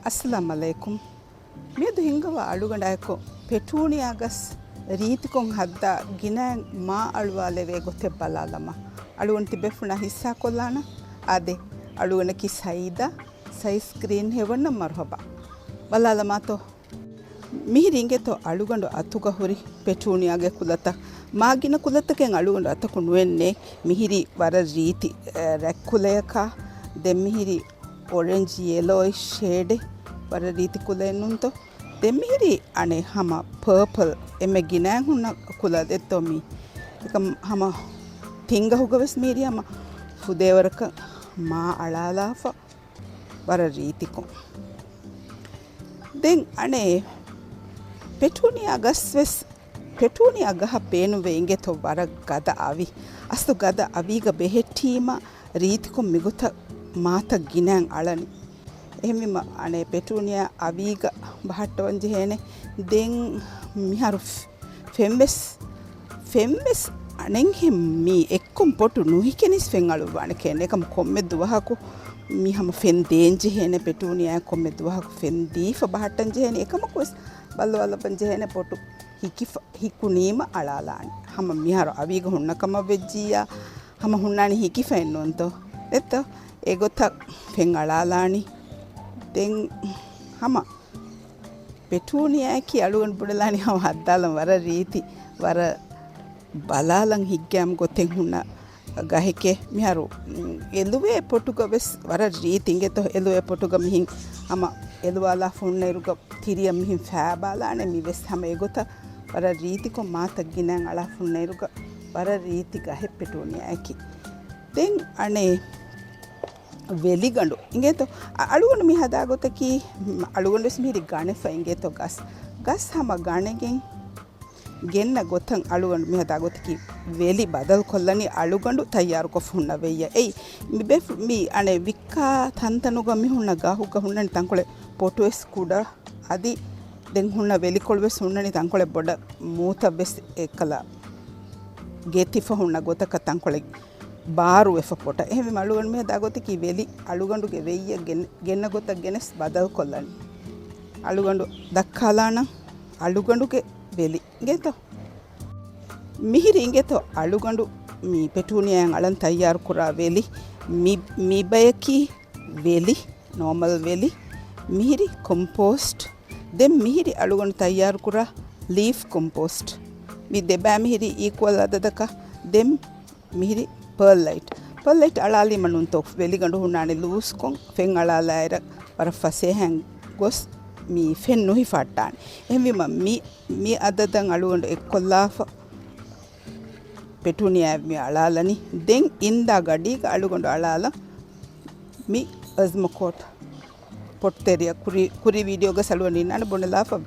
Assalamu alaikum. Miyadu hingawa alugandayako petuniyagas ರೀತಿಕೊಂ ಹದ್ದ ಗಿನಾಂಗ್ ಮಾ ಅಳುವಾಲೆವೆ ಗೊತ್ತೆ ಬಲಾಲಮ ಅಳುವನ್ ತಿಬೆಫುನ ಹಿಸ್ಸಾ ಕೊಲ್ಲಾನ ಆದೆ ಅಳುವನಕಿ ಸೈದ ಸೈ ಸ್ಕ್ರೀನ್ ಹೆವನ್ನ ಮರ್ಹಬ ಬಲಾಲಮ ತೋ ಮಿಹಿರಿಂಗೆ ತೋ ಅಳುಗಂಡು ಅತುಗ ಹುರಿ ಪೆಟೂನಿಯಾಗೆ ಕುಲತ ಮಾಗಿನ ಕುಲತಕ್ಕೆ ಅಳುಗಂಡು ಅತಕು ನುವೆನ್ನೆ ಮಿಹಿರಿ ವರ ರೀತಿ ರೆಕ್ಕುಲೆಯಕ ದೆಮ್ಮಿಹಿರಿ orange yellowish shade ವರ ರೀತಿ ಕುಲೆನುಂತೋ ದೆಮ್ಮಿಹಿರಿ ಅಣೆ ಹಮ ಪರ್ಪಲ್ ಎಮ್ಮೆ ಗಿನಾಂಗ್ ಹುನ್ನ ಕುಲದ ಎತ್ತೊಮ್ಮಿ ಏಕಂ ಹಮ ತಿಂಗ ಹುಗವೆಸ್ ಮೀರಿ ಹಮ ಫುದೇವರಕ ಮಾ ಅಳಾಲಾಫ ವರ ರೀತಿಕೊ ದೆನ್ ಅಣೆ ಪೆಟೂನಿಯಾ ಗಸ್ವೆಸ್ ಪೆಟೂನಿಯಾ ಗಹ ಪೇನುವೆ ಇಂಗೆ ತೊ ವರ ಗದ ಅವಿ ಅಸ್ತು ಗದ ಅವೀಗ ಬೆහෙಟ್ಟೀಮ ರೀತಿಕೊ ಮಿಗುತ ಮಾತ ಗಿನಾಂಗ್ ಅಳನಿ එහෙම අනේ පෙටුනියා අවීග බහට්ට වංජි හේනේ දෙන් මිහරු ෆෙම්බෙස් අනෙන් හිම්මි එක්කොම් පොටු නුහි කෙනිස් ෆෙන් අලු බාන කේනේ කම කොම්මෙ දුවහකු මිහම ෆෙන් දේන්ජි හේනේ පෙටුනියා කොම්මෙ දුවහකු ෆෙන් දීෆ බහට්ටන් ජි හේනේ එකම කොස් බල්වල පංජි හේනේ පොටු හිකුනීම අලාලානි හම මිහරු අවීග හුන්නකම වෙජ්ජියා හම හුන්නානි හිකි ෆෙන් නොන්තෝ එත්ත ඒගොත ෆෙන් අලාලානි දෙන් හම පෙටූනියාකි අලුවන් බුඩලානි හම හද්දාලම් වර රීති වර බලාලං හිග්ගෑම් ගොතෙන් හුන්න ගහෙකේ මිහරු එළුවේ පොටුග වෙස් වර රීතින්ගෙ තෝ එළුවේ පොටුග මිහින් හම එළුවාලා ෆොන්න එරුග තිරිය මිහින් ෆෑබාලානේ මිවෙස් හම එගොත වර රීතිකො මාත ගිනන් අලා ෆොන්න එරුග වර රීති ගහෙ පෙටූනියාකි දෙන් අනේ වෙලිගඬු ಇಂಗೇತೋ ಅಳುಗಂಡು ಮಿ ಹದಾಗೊತಕಿ ಅಳುಗಂಡು ಸ್ಮಿರಿ ಗಾಣೆಫ ಇಂಗೇತೋ ಗಸ್ ಹಮ ಗಾಣೆಗೆನ್ ಗೆನ್ನ ಗೊತ್ತಂ ಅಳುಗಂಡು ಮಿ ಹದಾಗೊತಕಿ ವೆಲಿ ಬದಲ್ ಕೊಲ್ಲನಿ ಅಳುಗಂಡು ತಯಾರು ಕೊಫ ಹುಣ್ಣ ವೆಯ್ಯ ಏಯ್ ಮಿ ಬೆಫ್ ಮಿ ಅಣೆ ವಿಕ್ಕಾ ತಂತನುಗ ಮಿ ಹುಣ್ಣ ಗಾಹುಗ ಹುಣ್ಣನಿ ತಂಕೊಳೆ ಪೋಟುವೆಸ್ ಕೂಡ ಅದಿ ದೆನ್ ಹುಣ್ಣ ವೆಲಿ ಕೊಳ್ವೆಸ್ ಹುಣ್ಣನಿ ತಂಕೊಳೆ ಬೊಡ ಮೂತ ಬೆಸ್ ಎಕ್ಕಲ ಗೆತಿಫ ಹುಣ್ಣ ಗೊತಕ ತಂಕೊಳೆ ಬಾರು ಎಫ ಪೊಟ එහෙම අලුගಂಡು මේ දාගොතකි වෙලි අලුගಂಡುಗೆ වෙಯ್ಯ ಗೆನ್ನ ಗೊತ್ತ ಗೆನಸ್ ಬದಲ್ ಕೊಲ್ಲನಿ ಅಳುಗಂಡು ದಕ್ಕಾಲಾನ ಅಳುಗಂಡುಗೆ වෙලි ಗೆತೋ මිහිරි ಇಂಗೆತೋ ಅಳುಗಂಡು ಮಿ ಪೆಟೂನಿಯಾನ್ ಅಳನ್ ತಯಾರು ಕುರಾ වෙලි ಮಿ ಬಯಕಿ වෙලි ನಾರ್ಮಲ್ වෙලි මිහිරි ಕಂಪೋಸ್ಟ್ ದೆನ್ මිහිරි ಅಳುಗಂಡು ತಯಾರು ಕುರಾ ಲೀಫ್ ಕಂಪೋಸ್ಟ್ ಮಿ ದೆಬಾ මිහිරි ಈಕ್ವಲ್ ಅದದಕ ದೆನ್ මිහිරි pearl light alali manunto veligandu hunane loose kon fen alala era para fase hang gos mi fen nohi fattani ehmi mi adadan alugandu ekkollafa petunia mi alalani den inda gadiga alugandu alala mi azmakot potteria kuri video ga salwani nana bonalafa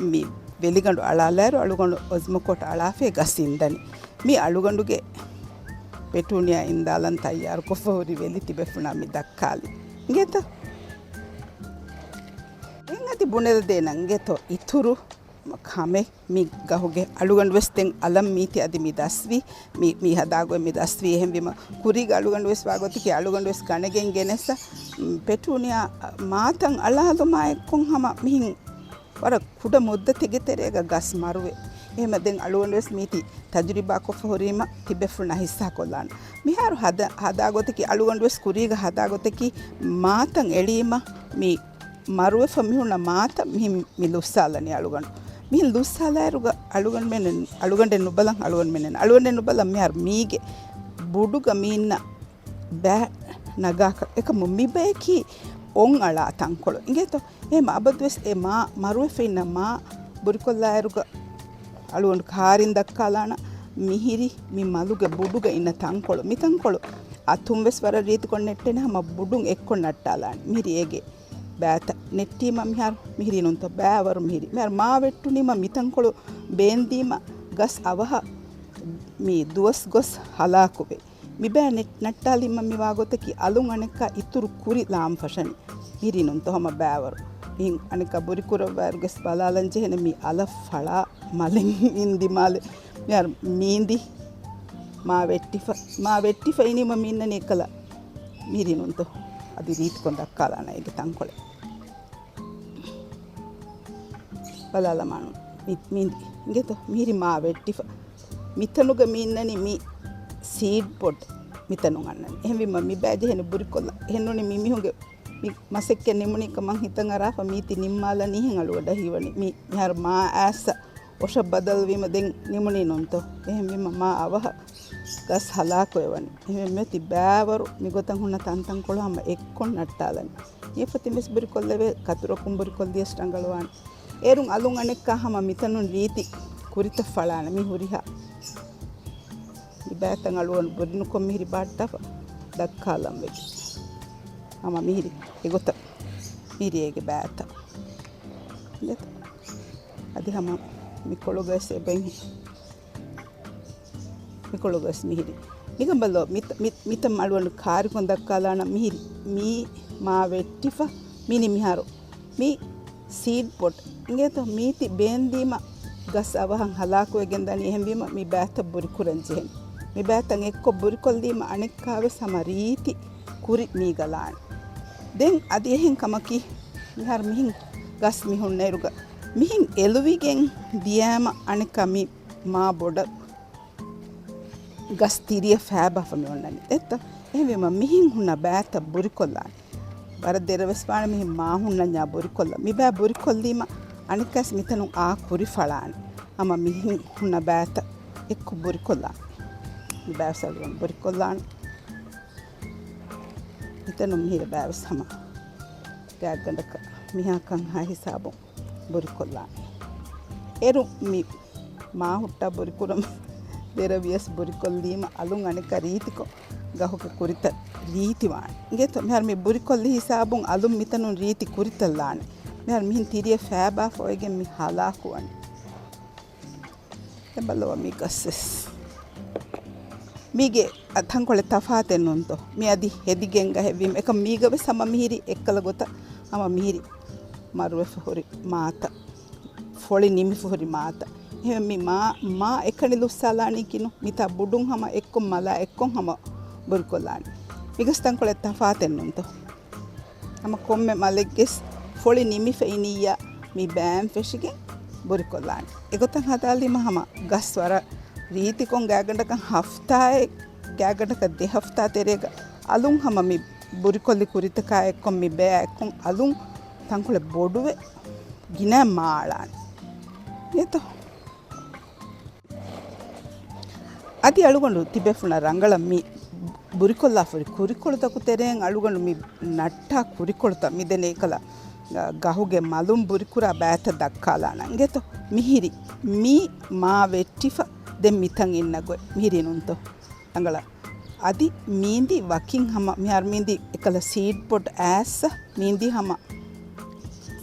mi veligandu alala ero alugandu azmakot alafe gasindani mi aluganduge ಪೆಟೂನಿಯಾ ಇಂದಾಲನ್ ತಯಾರು ಕೊಫೋರಿ ವೆಲಿ ತಿಬೆಫುನಾ ಮಿ ದಕ್ಕಾಲಿ ಇಂಗೆತ ಎಂಗತಿ ಬುನೆಲ್ದೆ ನಂಗೆತೋ ಇಥುರು ಖಾಮೆ ಮಿ ಗಹುಗೆ ಅಳುಗಂಡು ವೆಸ್ತೆಂ ಅಲಂ ಮೀತಿ ಅದಿ ಮಿ ದಸ್ವಿ ಮಿ ಹದಾಗೊ ಮಿ ದಸ್ವಿ ಎಹೆಂ ವಿಮ ಕುರಿಗೆ ಅಳುಗಂಡು ವೆಸ್ ವಾಗೊತಿಕೆ ಅಳುಗಂಡು ವೆಸ್ ಕಣಗೆಂ ಗೆನೆಸ ಪೆಟೂನಿಯಾ ಮಾತಂ ಅಲಾಲು ಮಾಯಕೊಂ ಹಮ ಮಿಹಿಂ ವರ ಕುಡ ಮುದ್ದ ತೆಗೆತೆರೆಗ ಗಸ್ ಮರುವೆ එහෙම දැන් අලුවන්ඩස් මීති තජරිබා කොෆ හොරීම තිබෙෆුන හිස්සා කොල්ලාන මිහාරු හදාගොතකි අලුවන්ඩස් කුරීග හදාගොතකි මාතන් එළීම මි මරුවෙ ෆමිහුන මාත මි ලුස්සාලනි අලුගන් මි ලුස්සාලාරුග අලුගන් මෙන්න අලුගන්ඩෙන් නුබලන් අලුවන් මෙන්න අලුවන්ඩෙන් නුබලන් මිහාරු මීගේ බුඩුග මීන්න බෑ නගාක එක මුම්බිබේකි ඔන් අලා තංකොල ඉංගේතෝ එහෙම අබද්වස් ඒ මා මරුවෙ ෆින්න මා බුරිකොල්ලාරුග ಅಳುವಂಡು ಕಾರಿನ ದಕ್ಕಾಲಾನ ಮಿಹಿರಿ ಮಿ ಮಲುಗೆ ಬುಡುಗ ಇನ್ನ ತಂಕೊಳು ಮಿ ತಂಕೊಳು ಆ ತುಂಬೆಸ್ ವರ ರೀತಿಕೊಂಡು ನೆಟ್ಟೆನೆ ಹಮ ಬುಡುಂ ಎಕ್ಕೊಂಡು ನಟ್ಟಾಲಾನ ಮಿಹಿರಿ ಹೇಗೆ ಬ್ಯಾತ ನೆಟ್ಟೀಮ ಮಿಹಾರು ಮಿಹಿರಿ ನುಂತ ಬ್ಯಾವರು ಮಿಹಿರಿ ಮಿಹಾರು ಮಾವೆಟ್ಟು ನಿಮ್ಮ ಮಿ ತಂಕೊಳು ಬೇಂದೀಮ ಗಸ್ ಅವಹ ಮಿ ದುವಸ್ ಗೊಸ್ ಹಲಾಕುವೆ ಮಿ ಬ್ಯಾ ನಟ್ಟಾಲಿಮ್ಮ ಮಿ ವಾಗೊತಕಿ ಅಲುಂ ಅನೆಕ್ಕ ಇತ್ತುರು ಕುರಿ ಲಾಮ್ ಫಶನಿ ಮಿಹಿರಿ ನುಂತ ಹಮ ಬ್ಯಾವರು ಹಿಂಗೆ ಅನೇಕ ಬುರಿಕುರವರ್ಗೆ ಬಲಾಲಂಜೆ ಹೆನೆ ಮಿ ಅಲ ಫಳ ಮಲೆ ಇಂದಿ ಮಾಲೆ ಯಾರು ಮೀಂದಿ ಮಾ ವೆಟ್ಟಿ ಫೈನಿಮ ಮೀನನೆ ಕಲ ಮೀರಿನುಂತು ಅದು ರೀತಿಕೊಂಡು ಅಕ್ಕಾಲನ ಈಗ ತಂಕೊಳೆ ಬಲಾಲಮಾನು ಮೀಂದಿ ಇಂಗೆತ ಮೀರಿ ಮಾ ವೆಟ್ಟಿಫ ಮಿತನುಗ ಮೀನ್ನನಿ ಮೀ ಸೀಡ್ ಪೊಟ್ ಮಿತನು ಅನ್ನನಿ එහෙම මි බෑජ හෙන බුරිකොල්ල හෙන්නුනි මිමිහුගේ මි මසෙක්ක නිමුනි කමන් හිතන් අරාප මීති නිම්මාල නිහෙන් අලුවඩ හිවනි මි මිහර මා ඇස්ස ඔෂ බදල් වීම දෙන් නිමුනි නොන්තෝ එහෙම විම මා අවහ ගස් හලාකොයවනි එහෙම මෙති බෑවරු මිගොතන් හුන්න තන්තන් කොළහම එක්කොන් නට්ටාලනි ඊපති මෙස් බුරිකොල්ලවේ කතුරකුම් බුරිකොල්දිය ස්ටංගලවාන් ඒරුන් අලුන් අනෙක්කහම මිතනුන් රීති කුරිත ඵලාන මි හුරිහා බෑතන් අලුවන් බොරිනු කොම් මිහිරි බාට්ටා දක්කාලම් වෙයි අම මිහිරි එගොත මිහිරි ඒගේ බෑත දෙත අදි හම මිකොලොගස් එබෙන් මිකොලොගස් මිහිරි නිකම් බල්ලෝ මිත මලුවන් කාරි කොන් දක්කාලාන මිහිරි මී මා වෙට්ටිෆ මිනි මිහාරෝ මී සීඩ් පොට් ඉංගෙත මීති බේන්දීම ගස් අවහන් හලාකුවගෙන් දනි එහෙම වීම මි බෑත බොරි කුරංජෙන් මි බෑතන් එක්ක බුරිකොල්දීම අනෙක්කාවේ සමරීති කුරි මීගලාන දෙන් අදි එහෙන් කමකි මිහර මිහින් ගස් මිහුන් නේරුග මිහින් එළුවිගෙන් දියාම අනෙකමි මා බොඩ ගස් තිරිය ෆෑබෆ මෙොන්නනි එත්ත එහෙම මිහින් හුන බෑත බුරිකොල්ලාන බර දෙරවස්පාන මිහින් මා හුන්න ඥා බුරිකොල්ල මි බෑ බුරිකොල්දීම අනෙකස් මිතනු ආ කුරි ඵලාන අම මිහින් හුන බෑත එක්ක බුරිකොල්ලාන බෑවසල්වන් බුරිකොල්ලාන ඉතනු මිහිර බෑවස් හම ගෑග්ගඩක මිහාකන් හා හිසාබොන් බුරිකොල්ලාන එරු මි මා හුට්ටා බුරිකුරම දෙරවියස් බුරිකොල්ලීම අලුන් අනෙක රීතිකො ගහුක කුරිත රීතිවාන ඉගෙත මෙහර මේ බුරිකොල්ලි හිසාබොන් අලුන් මිතනු රීති කුරිතල්ලාන මෙහර මිහින් තිරිය ෆෑබා ෆොයගෙන් මි හලාකුවන් එබලව මි ගස්සස් මීගේ අතංකොල තෆාතෙන් නොන්තෝ මේ අදි හෙදිගෙන් ගහෙවීම එක මීගවේ සම මිහිරි එක්කල ගොත අම මිහිරි මරුවෙ ෆොරි මාත ෆොලි නිමි ෆොරි මාත එහෙම මි මා එකනි ලුස්සාලානි කිනු මිතා බුඩුන් හම එක්කොම් මලා එක්කොම් හම බුරිකොල්ලානි මිගස්තන් කොල තෆාතෙන් නොන්තෝ අම කොම්මෙ මලෙක්ගෙස් ෆොලි නිමි ෆෙයිනියා මි බෑම් ෆෙෂිගෙන් බුරිකොල්ලානි එගොතන් හදාලිම හම ගස් වර රීතිකොන් ගෑගඩකන් හෆ්තාය ගෑගඩක දෙහෆ්තා තෙරේග අලුන් හම මි බුරිකොල්ලි කුරිතකා එක්කොම් මි බෑ එක්කොම් අලුන් තංකොල බොඩුවෙ ගිනෑ මාලාන ඒතෝ අති අලුගොඩු තිබෙෆුන ರಂಗಳ මි බුරිකොල්ලා ෆොරි කුරිකොළතකු තෙරෙන් අලුගොඩු මි නට්ටා කුරිකොළත මිදෙනේ කලා ගහුගේ මලුම් බුරිකුරා බෑත දක්කාලාන ගෙතෝ මිහිරි මී මා වෙට්ටිෆ දෙම් මිතන් ඉන්නගොයි මිහිරි නුන්තෝ ರಂಗಳ අදි මීන්දි වකින් හම මිහර මීන්දි එකල සීඩ් පොට් ඇස්ස මීන්දි හම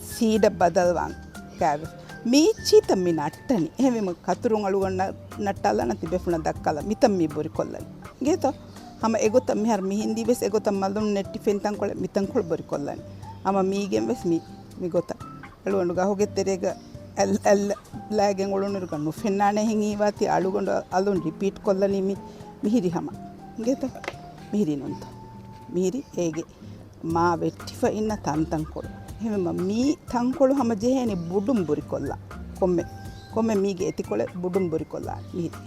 සීඩ බදල්වන් කෑව මීචීත මි නට්ටනි එහෙම කතුරුන් අලුගන්න නට්ටාලන තිබෙෆුන දක්කලා මිතම් මි බොරිකොල්ලනි ගේතෝ හම එගොත මිහර මිහින්දි වෙස් එගොත මලුම් නෙට්ටි ෆෙන්තන් කොල මිතන් කොල බොරිකොල්ලනි අම මීගෙන් වෙස් මි ගොත අලුවන්ඩු ගහුගේ තෙරේග එල් ලෑගෙන් ඔළුනුරුක නොෆෙන්නානේ හිඟීවාති අලුගොඩ අලුන් රිපීට් කොල්ලනි මිහිරි හම ගේතෝ මිහිරි නුන්තෝ මිහිරි ඒගේ මා වෙට්ටිෆ ඉන්න තන්තන් කොල එහෙම මී තංකොළු හම ජෙහෙනේ බුඩුම් බුරිකොල්ලා කොම්මෙ මීගේ එතිකොල බුඩුම් බුරිකොල්ලා මිහිරි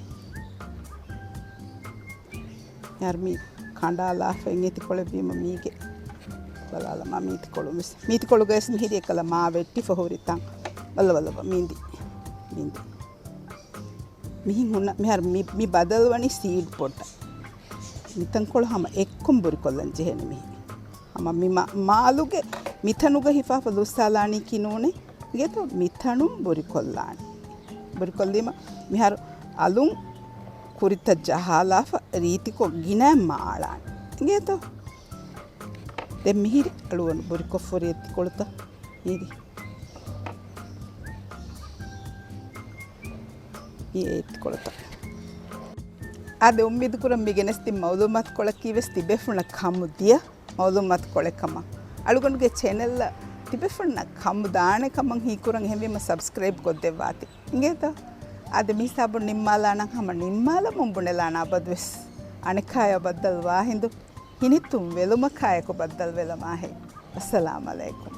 යර්මි කණ්ඩාලා ෆෙන් එතිකොල බීම මීගේ බලාලා මා මීතිකොළු ගස් මිහිරි එකල මා වෙට්ටි ෆොහොරිතන් බල්ල මින්දි මිහින් හුන්න මෙහර මි බදල්වනි සීඩ් පොට මිතංකොළ හම එක්කොම් බුරිකොල්ලන් ජෙහෙනේ මිහිරි අම මි මාලුගේ මිතනුග හිෆාෆ ලුස්සාලානි කිනෝනේ ගෙතෝ මිතනුම් බොරිකොල්ලානි බොරිකොල්දීම මිහර අලුන් කුරිත ජහාලාෆ රීතිකො ගිනෑ මාලානි ගෙතෝ දෙම් මිහිරි අලුවන් බොරිකො ෆොරි එතිකොළත මිහිරි එතිකොළත අද උම්මිදුකුරම් මිගෙනස්ති මෞලුමත් කොළ කීවෙස් තිබෙෆුන කම්මුදිය මෞලුමත් කොළකම අලුගොන්ගේ ಚಾನೆಲ್ තිබෙෆුන කම්මුදානේ කමන් හීකුරන් එහෙම සබ්ස්ක්‍රයිබ් කොද්දෙවාති ಇಂಗೇತ ಅದ ಮೀಸಾಬು ನಿಮ್ಮಾಲಾನ ಹಮ ನಿಮ್ಮಾಲ ಮುಂಬುಣೆಲಾನ ಬದ್ವೆಸ್ ಅಣಕಾಯ ಬದ್ದಲ್ವಾ ಹಿಂದು ಹಿನಿತ್ತು ವೆಲುಮ ಕಾಯಕು ಬದ್ದಲ್ ವೆಲಮಾಹೆ ಅಸ್ಸಲಾಮು ಅಲೈಕುಂ